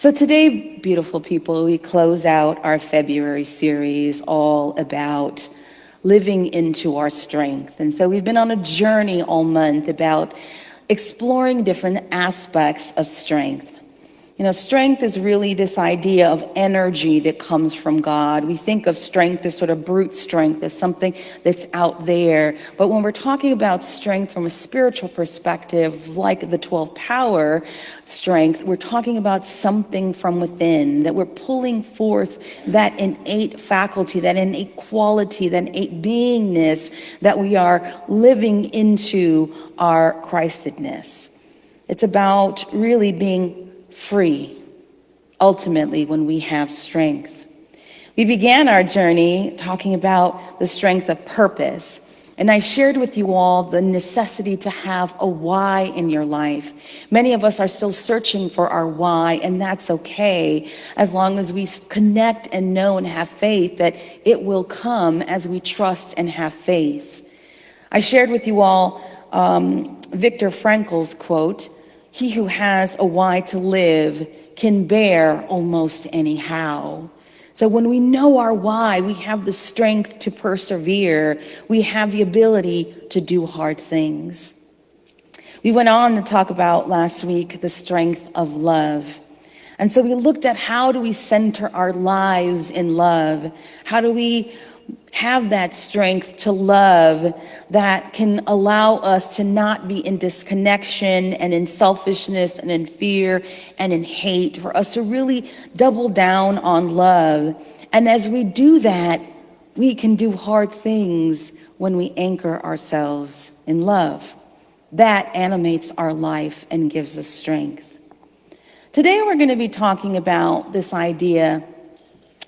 So today, beautiful people, we close out our February series all about living into our strength. And so we've been on a journey all month about exploring different aspects of strength. You know, strength is really this idea of energy that comes from God. We think of strength as sort of brute strength, as something that's out there. But when we're talking about strength from a spiritual perspective, like the 12 power strength, we're talking about something from within, that we're pulling forth that innate faculty, that innate quality, that innate beingness that we are living into our Christedness. It's about really being free, ultimately, when we have strength. We began our journey talking about the strength of purpose, and I shared with you all the necessity to have a why in your life. Many of us are still searching for our why, and that's okay, as long as we connect and know and have faith that it will come as we trust and have faith. I shared with you all Viktor Frankl's quote, "He who has a why to live can bear almost anyhow." So when we know our why, we have the strength to persevere. We have the ability to do hard things. We went on to talk about last week the strength of love. And so we looked at how do we center our lives in love? How do we have that strength to love that can allow us to not be in disconnection and in selfishness and in fear and in hate, for us to really double down on love. And as we do that, we can do hard things when we anchor ourselves in love. That animates our life and gives us strength. Today we're going to be talking about this idea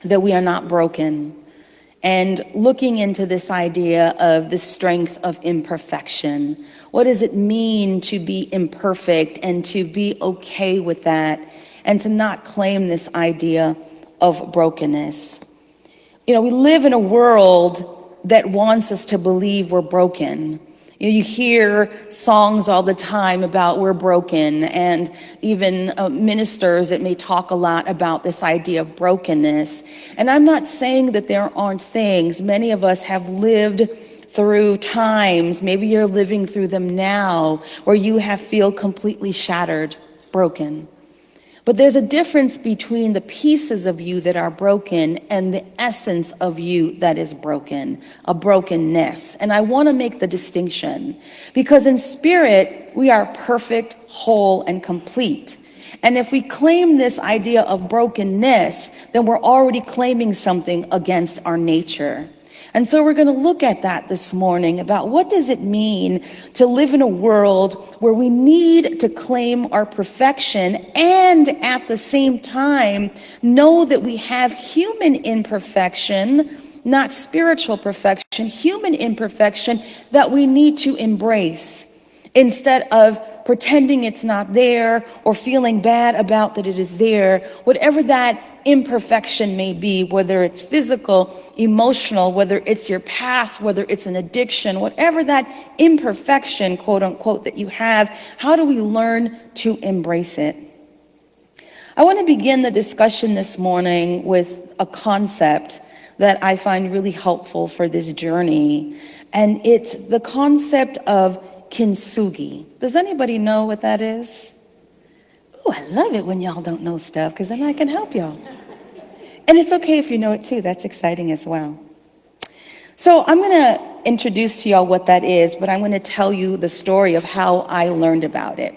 that we are not broken, and looking into this idea of the strength of imperfection. What does it mean to be imperfect and to be okay with that and to not claim this idea of brokenness? You know, we live in a world that wants us to believe we're broken. You hear songs all the time about we're broken, and even ministers that may talk a lot about this idea of brokenness. And I'm not saying that there aren't things. Many of us have lived through times, maybe you're living through them now, where you have feel completely shattered, broken. But there's a difference between the pieces of you that are broken and the essence of you that is broken, a brokenness. And I want to make the distinction because in spirit, we are perfect, whole, and complete. And if we claim this idea of brokenness, then we're already claiming something against our nature. And so we're going to look at that this morning about what does it mean to live in a world where we need to claim our perfection and at the same time know that we have human imperfection, not spiritual perfection, human imperfection that we need to embrace instead of pretending it's not there or feeling bad about that it is there, whatever that imperfection may be, whether it's physical, emotional, whether it's your past, whether it's an addiction, whatever that imperfection, quote unquote, that you have, how do we learn to embrace it? I want to begin the discussion this morning with a concept that I find really helpful for this journey, and it's the concept of kintsugi. Does anybody know what that is? Oh, I love it when y'all don't know stuff because then I can help y'all. And it's okay if you know it too. That's exciting as well. So I'm going to introduce to y'all what that is, but I'm going to tell you the story of how I learned about it.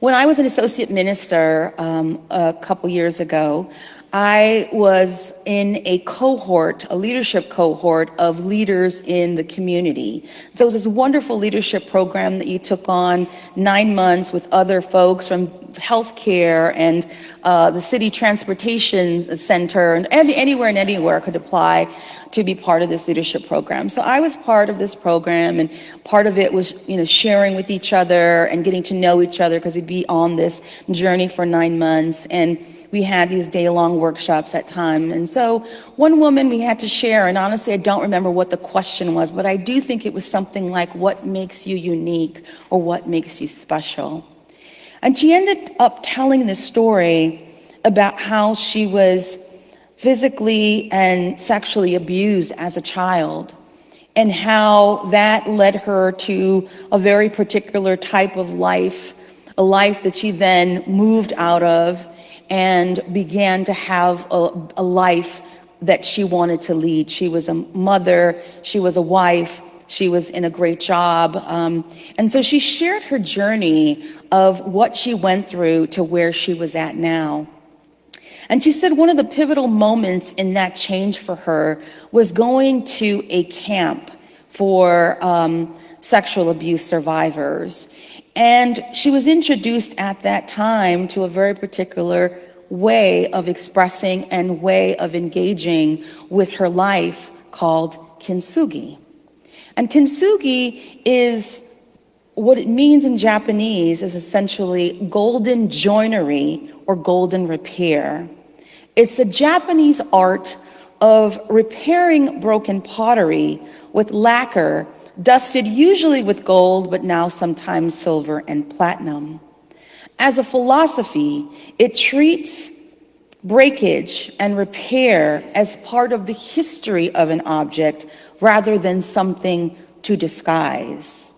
When I was an associate minister a couple years ago, I was in a cohort, a leadership cohort of leaders in the community. So it was this wonderful leadership program that you took on 9 months with other folks from healthcare and the city transportation center, and anywhere could apply to be part of this leadership program. So I was part of this program, and part of it was, sharing with each other and getting to know each other because we'd be on this journey for 9 months. And we had these day-long workshops at time. And so one woman we had to share, and honestly, I don't remember what the question was, but I do think it was something like, what makes you unique or what makes you special? And she ended up telling this story about how she was physically and sexually abused as a child, and how that led her to a very particular type of life, a life that she then moved out of and began to have a life that she wanted to lead. She was a mother, she was a wife, she was in a great job. And so she shared her journey of what she went through to where she was at now. And she said one of the pivotal moments in that change for her was going to a camp for sexual abuse survivors. And she was introduced at that time to a very particular way of expressing and way of engaging with her life called kintsugi. And kintsugi is, what it means in Japanese is essentially golden joinery or golden repair. It's a Japanese art of repairing broken pottery with lacquer, dusted usually with gold, but now sometimes silver and platinum. As a philosophy, it treats breakage and repair as part of the history of an object rather than something to disguise.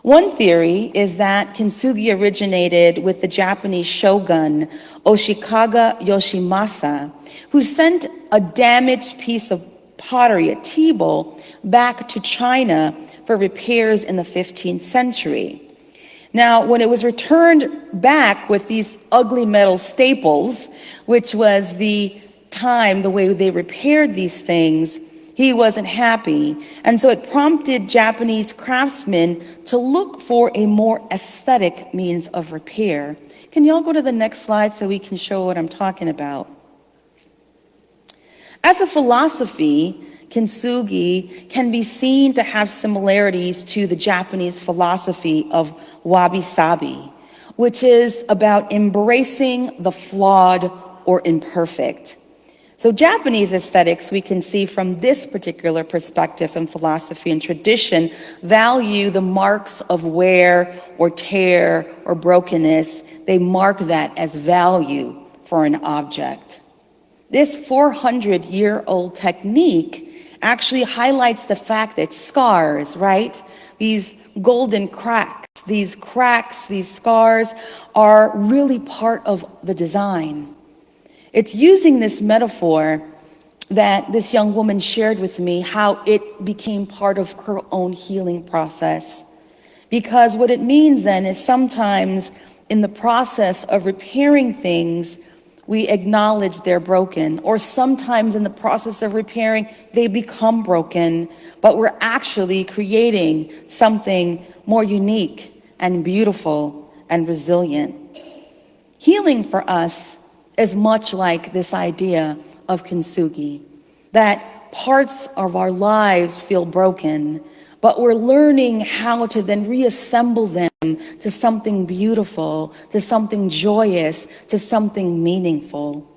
One theory is that kintsugi originated with the Japanese shogun Ashikaga Yoshimasa, who sent a damaged piece of pottery, a table, back to China for repairs in the 15th century. Now, when it was returned back with these ugly metal staples, which was the way they repaired these things, he wasn't happy. And so it prompted Japanese craftsmen to look for a more aesthetic means of repair. Can y'all go to the next slide so we can show what I'm talking about? As a philosophy, kintsugi can be seen to have similarities to the Japanese philosophy of wabi-sabi, which is about embracing the flawed or imperfect. So Japanese aesthetics, we can see from this particular perspective and philosophy and tradition, value the marks of wear or tear or brokenness. They mark that as value for an object. This 400-year-old technique actually highlights the fact that scars, right? These golden cracks, these scars are really part of the design. It's using this metaphor that this young woman shared with me, how it became part of her own healing process. Because what it means then is sometimes in the process of repairing things, we acknowledge they're broken, or sometimes in the process of repairing, they become broken, but we're actually creating something more unique and beautiful and resilient. Healing for us is much like this idea of kintsugi, that parts of our lives feel broken, but we're learning how to then reassemble them to something beautiful, to something joyous, to something meaningful.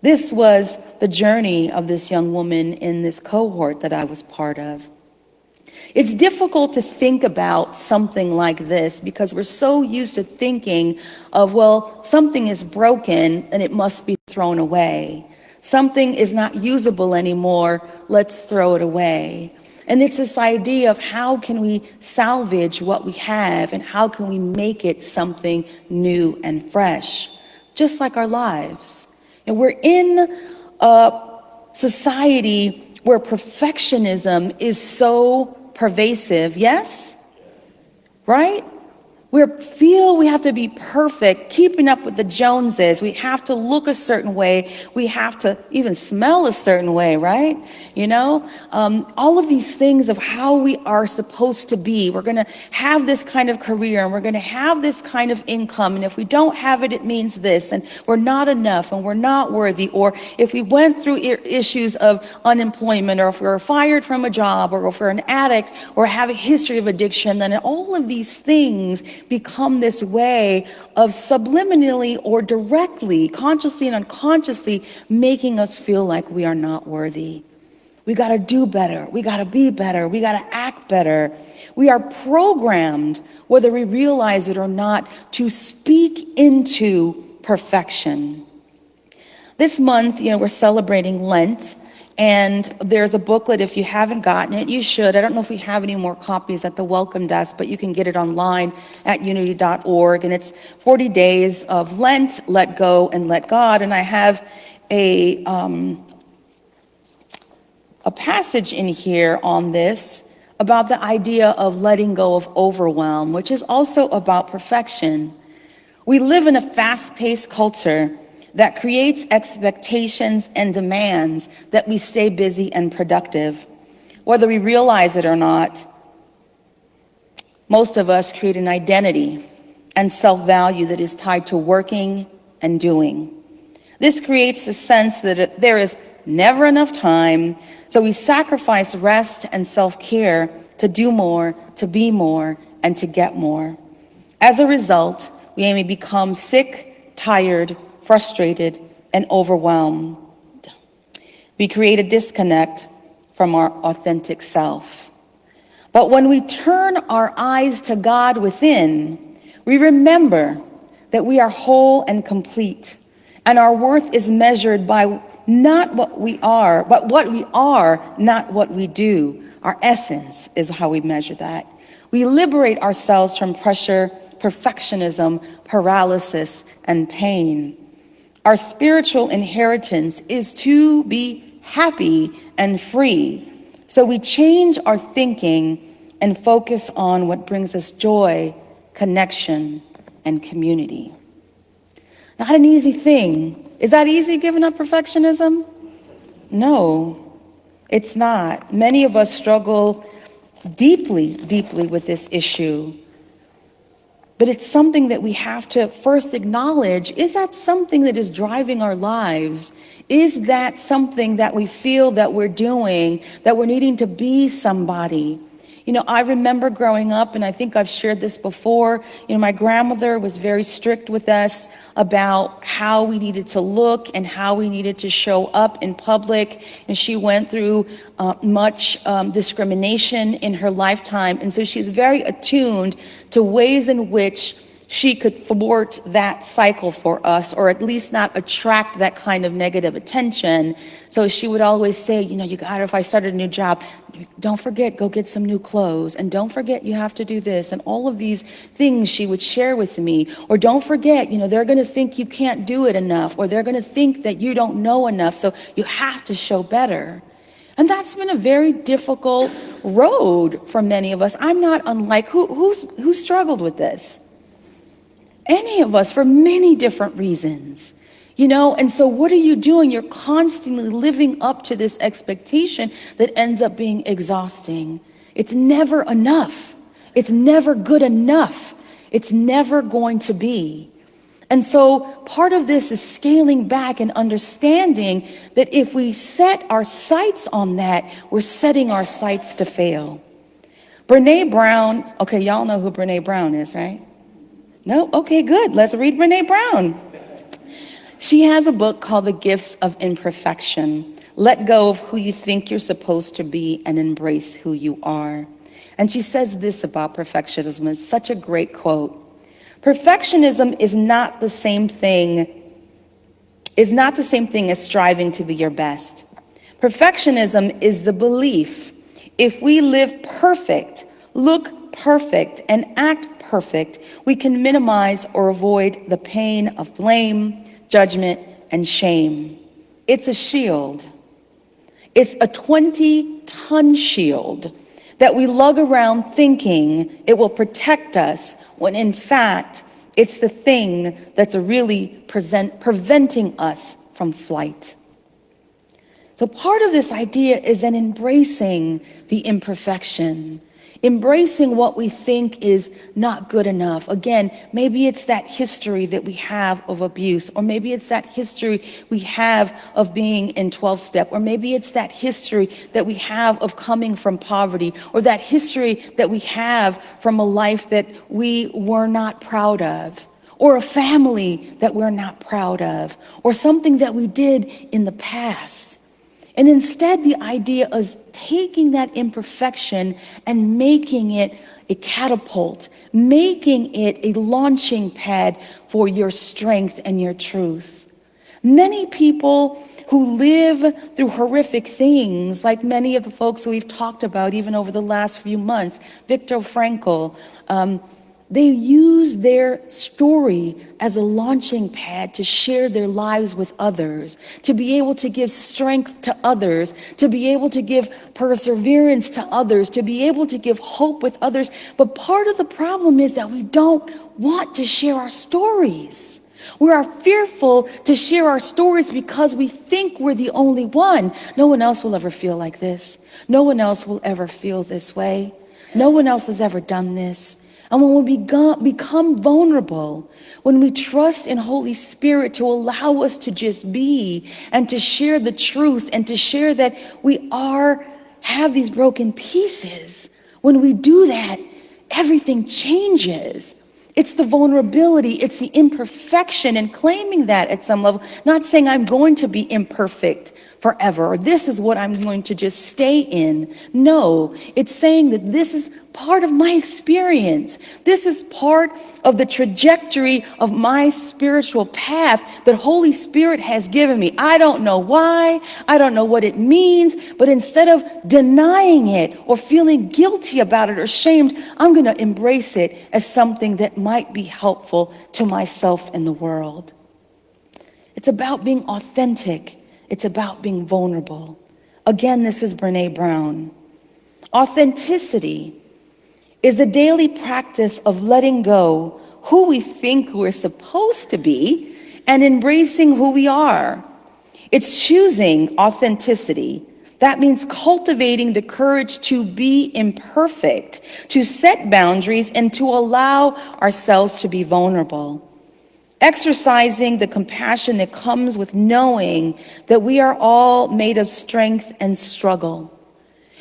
This was the journey of this young woman in this cohort that I was part of. It's difficult to think about something like this because we're so used to thinking of, well, something is broken and it must be thrown away. Something is not usable anymore, let's throw it away. And it's this idea of how can we salvage what we have and how can we make it something new and fresh, just like our lives. And we're in a society where perfectionism is so pervasive, yes? Right? We feel we have to be perfect, keeping up with the Joneses. We have to look a certain way. We have to even smell a certain way, right? You know, all of these things of how we are supposed to be. We're going to have this kind of career and we're going to have this kind of income. And if we don't have it, it means this. And we're not enough and we're not worthy. Or if we went through issues of unemployment, or if we were fired from a job, or if we're an addict or have a history of addiction, then all of these things become this way of subliminally or directly, consciously and unconsciously, making us feel like we are not worthy. We got to do better. We got to be better. We got to act better. We are programmed, whether we realize it or not, to speak into perfection. This month, we're celebrating Lent, and there's a booklet. If you haven't gotten it, you should. I don't know if we have any more copies at the welcome desk, but you can get it online at unity.org, and it's 40 days of Lent, let go and let God. And I have a passage in here on this about the idea of letting go of overwhelm, which is also about perfection. We live in a fast-paced culture that creates expectations and demands that we stay busy and productive. Whether we realize it or not, most of us create an identity and self-value that is tied to working and doing. This creates a sense that there is never enough time, so we sacrifice rest and self-care to do more, to be more, and to get more. As a result, we may become sick, tired, frustrated, and overwhelmed. We create a disconnect from our authentic self. But when we turn our eyes to God within, we remember that we are whole and complete, and our worth is measured by not what we are, but what we are, not what we do. Our essence is how we measure that. We liberate ourselves from pressure, perfectionism, paralysis, and pain. Our spiritual inheritance is to be happy and free. So we change our thinking and focus on what brings us joy, connection, and community. Not an easy thing. Is that easy, giving up perfectionism? No, it's not. Many of us struggle deeply, deeply with this issue. But it's something that we have to first acknowledge. Is that something that is driving our lives? Is that something that we feel that we're doing, that we're needing to be somebody? I remember growing up, and I think I've shared this before, my grandmother was very strict with us about how we needed to look and how we needed to show up in public. And she went through much discrimination in her lifetime. And so she's very attuned to ways in which she could thwart that cycle for us, or at least not attract that kind of negative attention. So she would always say, you got, if I started a new job, don't forget, go get some new clothes. And don't forget, you have to do this. And all of these things she would share with me. Or don't forget, they're going to think you can't do it enough, or they're going to think that you don't know enough. So you have to show better. And that's been a very difficult road for many of us. I'm not unlike, who struggled with this? Any of us, for many different reasons, and so what are you doing? You're constantly living up to this expectation that ends up being exhausting. It's never enough. It's never good enough. It's never going to be. And so part of this is scaling back and understanding that if we set our sights on that, we're setting our sights to fail. Brene Brown, okay, y'all know who Brene Brown is, right? No? Okay, good. Let's read Brene Brown. She has a book called The Gifts of Imperfection. Let go of who you think you're supposed to be and embrace who you are. And she says this about perfectionism. It's such a great quote. Perfectionism is not the same thing as striving to be your best. Perfectionism is the belief if we live perfect, look perfect, and act perfect, we can minimize or avoid the pain of blame, judgment, and shame. It's a shield. It's a 20-ton shield that we lug around thinking it will protect us, when in fact, it's the thing that's really preventing us from flight. So part of this idea is then embracing the imperfection, embracing what we think is not good enough. Again, maybe it's that history that we have of abuse, or maybe it's that history we have of being in 12-step, or maybe it's that history that we have of coming from poverty, or that history that we have from a life that we were not proud of, or a family that we're not proud of, or something that we did in the past. And instead, the idea is taking that imperfection and making it a catapult, making it a launching pad for your strength and your truth. Many people who live through horrific things, like many of the folks we've talked about even over the last few months, Viktor Frankl, they use their story as a launching pad to share their lives with others, to be able to give strength to others, to be able to give perseverance to others, to be able to give hope with others. But part of the problem is that we don't want to share our stories. We are fearful to share our stories because we think we're the only one. No one else will ever feel like this. No one else will ever feel this way. No one else has ever done this. And when we become vulnerable, when we trust in Holy Spirit to allow us to just be and to share the truth and to share that we have these broken pieces, when we do that, everything changes. It's the vulnerability, it's the imperfection, and claiming that at some level, not saying I'm going to be imperfect forever, or this is what I'm going to just stay in. No, it's saying that this is part of my experience. This is part of the trajectory of my spiritual path that Holy Spirit has given me. I don't know why, I don't know what it means, but instead of denying it or feeling guilty about it or shamed, I'm going to embrace it as something that might be helpful to myself and the world. It's about being authentic. It's about being vulnerable. Again, this is Brené Brown. Authenticity is a daily practice of letting go who we think we're supposed to be and embracing who we are. It's choosing authenticity. That means cultivating the courage to be imperfect, to set boundaries, and to allow ourselves to be vulnerable. Exercising the compassion that comes with knowing that we are all made of strength and struggle.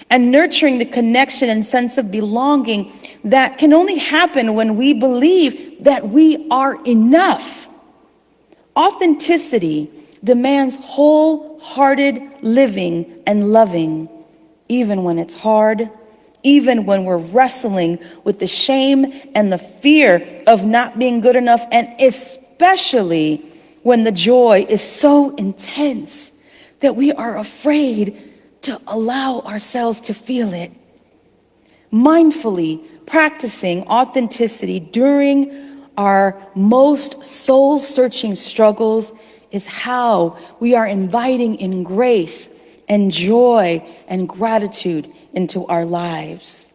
And nurturing the connection and sense of belonging that can only happen when we believe that we are enough. Authenticity demands wholehearted living and loving, even when it's hard, even when we're wrestling with the shame and the fear of not being good enough, and especially when the joy is so intense that we are afraid to allow ourselves to feel it. Mindfully practicing authenticity during our most soul-searching struggles is how we are inviting in grace and joy and gratitude into our lives.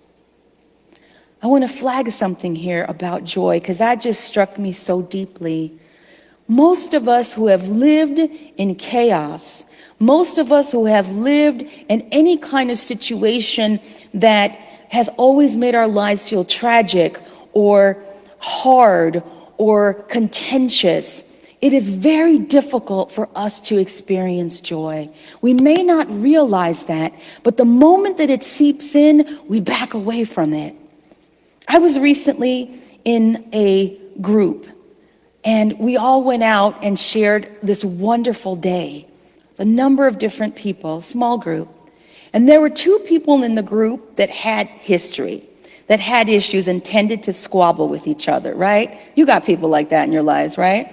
I want to flag something here about joy because that just struck me so deeply. Most of us who have lived in chaos, most of us who have lived in any kind of situation that has always made our lives feel tragic or hard or contentious, it is very difficult for us to experience joy. We may not realize that, but the moment that it seeps in, we back away from it. I was recently in a group, and we all went out and shared this wonderful day. A number of different people, small group. And there were two people in the group that had history, that had issues and tended to squabble with each other, right? You got people like that in your lives, right?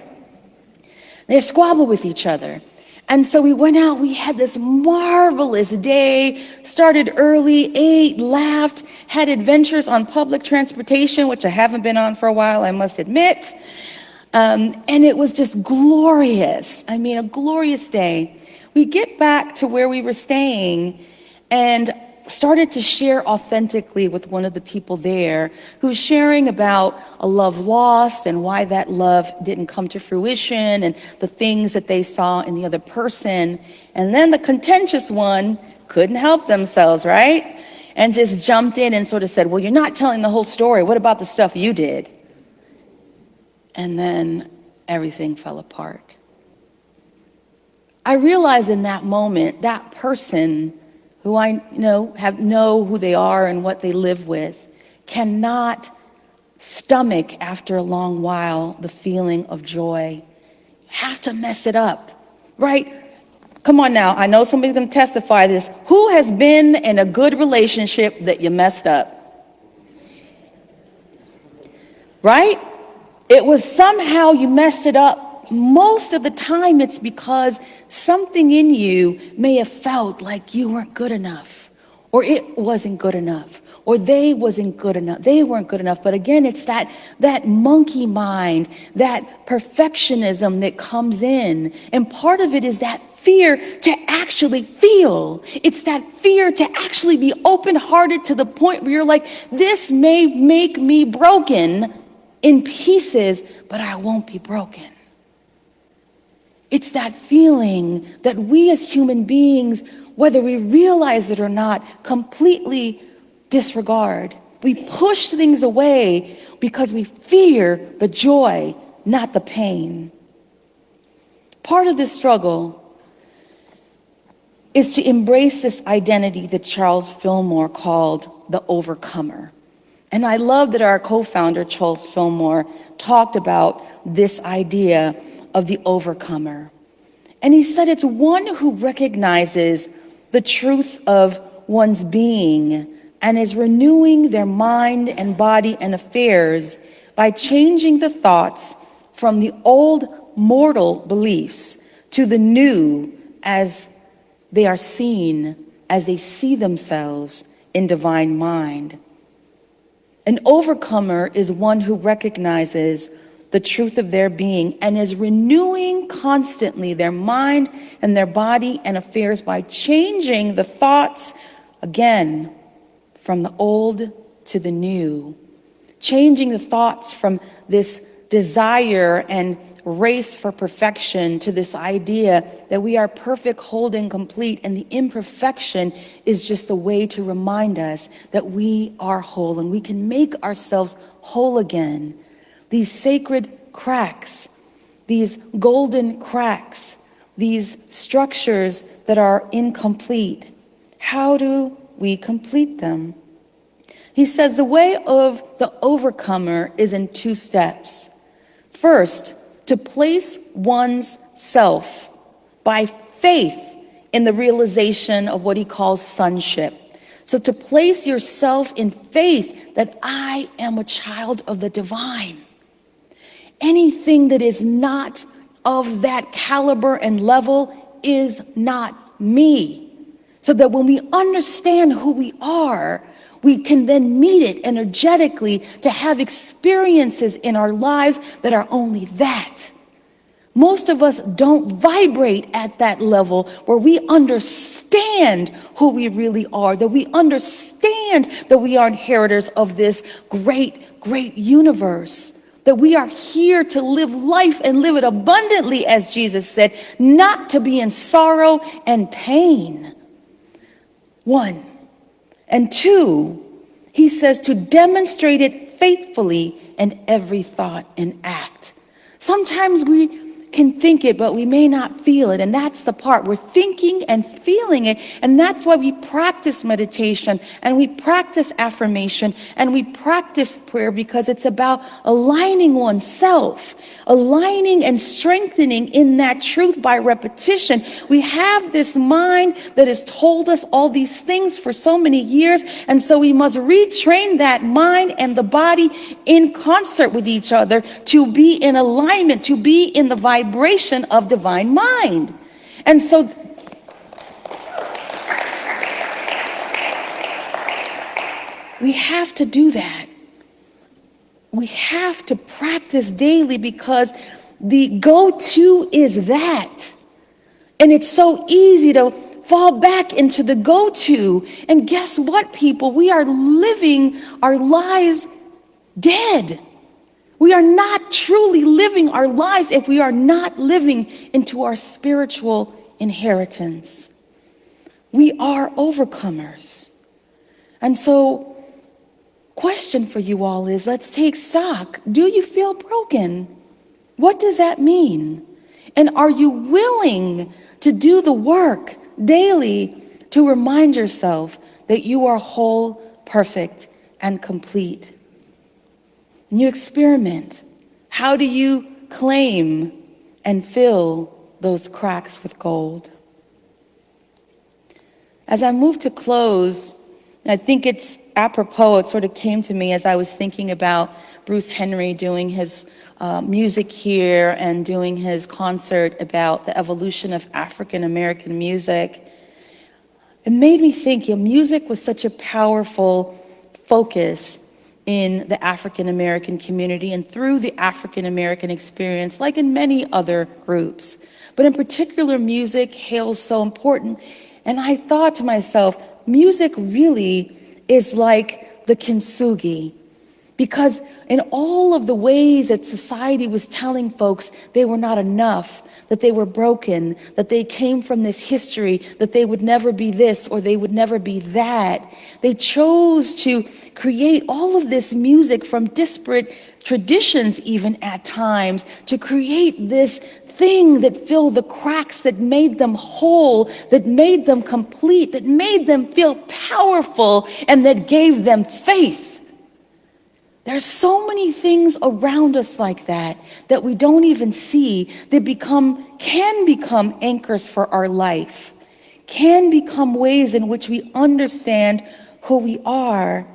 They squabble with each other. And so we went out, we had this marvelous day, started early, ate, laughed, had adventures on public transportation, which I haven't been on for a while, I must admit. And it was just glorious. I mean, a glorious day. We get back to where we were staying and started to share authentically with one of the people there who's sharing about a love lost and why that love didn't come to fruition and the things that they saw in the other person. And then the contentious one couldn't help themselves, right? And just jumped in and sort of said, well, you're not telling the whole story. What about the stuff you did? And then everything fell apart. I realized in that moment, that person who I know who they are and what they live with, cannot stomach after a long while the feeling of joy. You have to mess it up, right? Come on now, I know somebody's going to testify this. Who has been in a good relationship that you messed up? Right? It was somehow you messed it up. Most of the time it's because something in you may have felt like you weren't good enough, or it wasn't good enough, or they weren't good enough. But again, it's that monkey mind, that perfectionism that comes in. And part of it is that fear to actually feel. It's that fear to actually be open-hearted to the point where you're like, this may make me broken in pieces, but I won't be broken. It's that feeling that we as human beings, whether we realize it or not, completely disregard. We push things away because we fear the joy, not the pain. Part of this struggle is to embrace this identity that Charles Fillmore called the overcomer. And I love that our co-founder, Charles Fillmore, talked about this idea of the overcomer. And he said it's one who recognizes the truth of one's being and is renewing their mind and body and affairs by changing the thoughts from the old mortal beliefs to the new as they are seen, as they see themselves in divine mind. An overcomer is one who recognizes the truth of their being and is renewing constantly their mind and their body and affairs by changing the thoughts, again, from the old to the new. Changing the thoughts from this desire and race for perfection to this idea that we are perfect, whole, and complete, and the imperfection is just a way to remind us that we are whole and we can make ourselves whole again. These sacred cracks, these golden cracks, these structures that are incomplete. How do we complete them? He says the way of the overcomer is in 2 steps. First, to place one's self by faith in the realization of what he calls sonship. So to place yourself in faith that I am a child of the divine. Anything that is not of that caliber and level is not me. So that when we understand who we are, we can then meet it energetically to have experiences in our lives that are only that. Most of us don't vibrate at that level where we understand who we really are, that we understand that we are inheritors of this great, great universe, that we are here to live life and live it abundantly, as Jesus said, not to be in sorrow and pain. 1. And 2, he says to demonstrate it faithfully in every thought and act. Sometimes we can think it, but we may not feel it. And that's the part. We're thinking and feeling it. And that's why we practice meditation and we practice affirmation and we practice prayer, because it's about aligning oneself, aligning and strengthening in that truth by repetition. We have this mind that has told us all these things for so many years. And so we must retrain that mind and the body in concert with each other to be in alignment, to be in the vibration of divine mind. And so we have to do that. We have to practice daily, because the go-to is that. And it's so easy to fall back into the go-to. And guess what, people? We are living our lives dead. We are not truly living our lives if we are not living into our spiritual inheritance. We are overcomers. And so, question for you all is, let's take stock. Do you feel broken? What does that mean? And are you willing to do the work daily to remind yourself that you are whole, perfect, and complete? And you experiment. How do you claim and fill those cracks with gold? As I move to close, I think it's apropos, it sort of came to me as I was thinking about Bruce Henry doing his music here and doing his concert about the evolution of African American music. It made me think, music was such a powerful focus in the African American community and through the African American experience, like in many other groups. But in particular, music hails so important. And I thought to myself, music really is like the kintsugi, because in all of the ways that society was telling folks they were not enough, that they were broken, that they came from this history, that they would never be this or they would never be that, they chose to create all of this music from disparate traditions, even at times, to create this thing that filled the cracks, that made them whole, that made them complete, that made them feel powerful, and that gave them faith. There's so many things around us like that that we don't even see that can become anchors for our life, can become ways in which we understand who we are,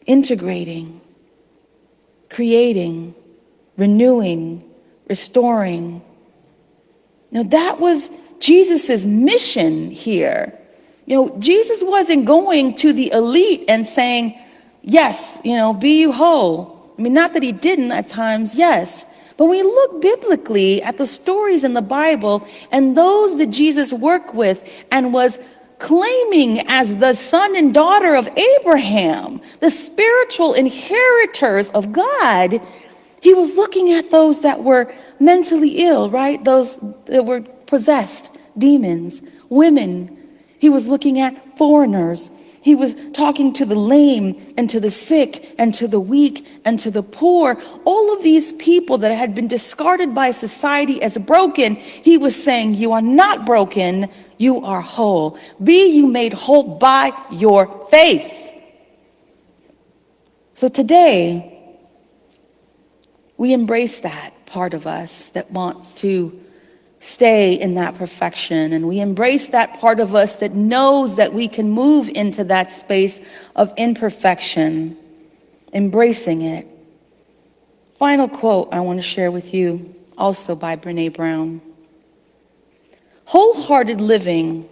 integrating, creating, renewing, restoring. Now that was Jesus's mission here. Jesus wasn't going to the elite and saying, yes, be you whole. I mean, not that he didn't at times, yes. But when we look biblically at the stories in the Bible and those that Jesus worked with and was claiming as the son and daughter of Abraham, the spiritual inheritors of God, he was looking at those that were mentally ill, right? Those that were possessed, demons, women. He was looking at foreigners. He was talking to the lame and to the sick and to the weak and to the poor. All of these people that had been discarded by society as broken, he was saying, you are not broken, you are whole. Be you made whole by your faith. So today, we embrace that part of us that wants to stay in that perfection, and we embrace that part of us that knows that we can move into that space of imperfection, embracing it. Final quote I want to share with you, also by Brené Brown. Wholehearted living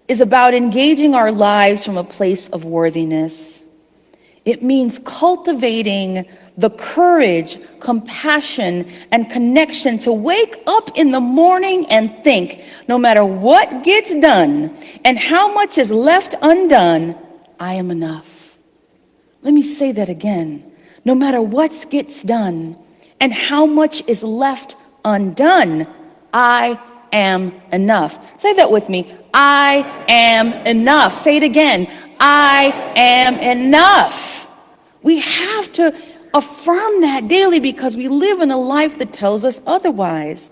is about engaging our lives from a place of worthiness. It means cultivating the courage, compassion, and connection to wake up in the morning and think, no matter what gets done and how much is left undone, I am enough. Let me say that again. No matter what gets done and how much is left undone, I am enough. Say that with me. I am enough. Say it again. I am enough. We have to affirm that daily because we live in a life that tells us otherwise.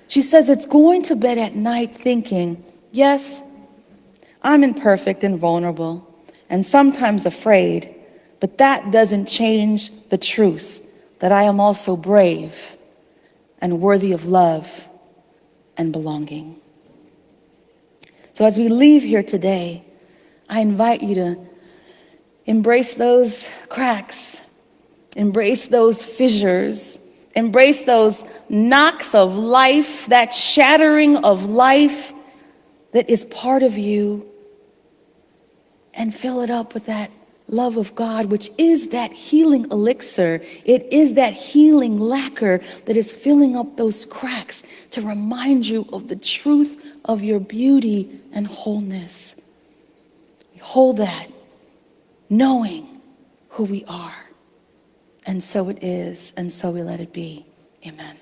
She says it's going to bed at night thinking, yes, I'm imperfect and vulnerable and sometimes afraid, but that doesn't change the truth that I am also brave and worthy of love and belonging. So as we leave here today, I invite you to embrace those cracks, embrace those fissures, embrace those knocks of life, that shattering of life that is part of you, and fill it up with that love of God, which is that healing elixir. It is that healing lacquer that is filling up those cracks to remind you of the truth of your beauty and wholeness. We hold that, knowing who we are. And so it is, and so we let it be. Amen.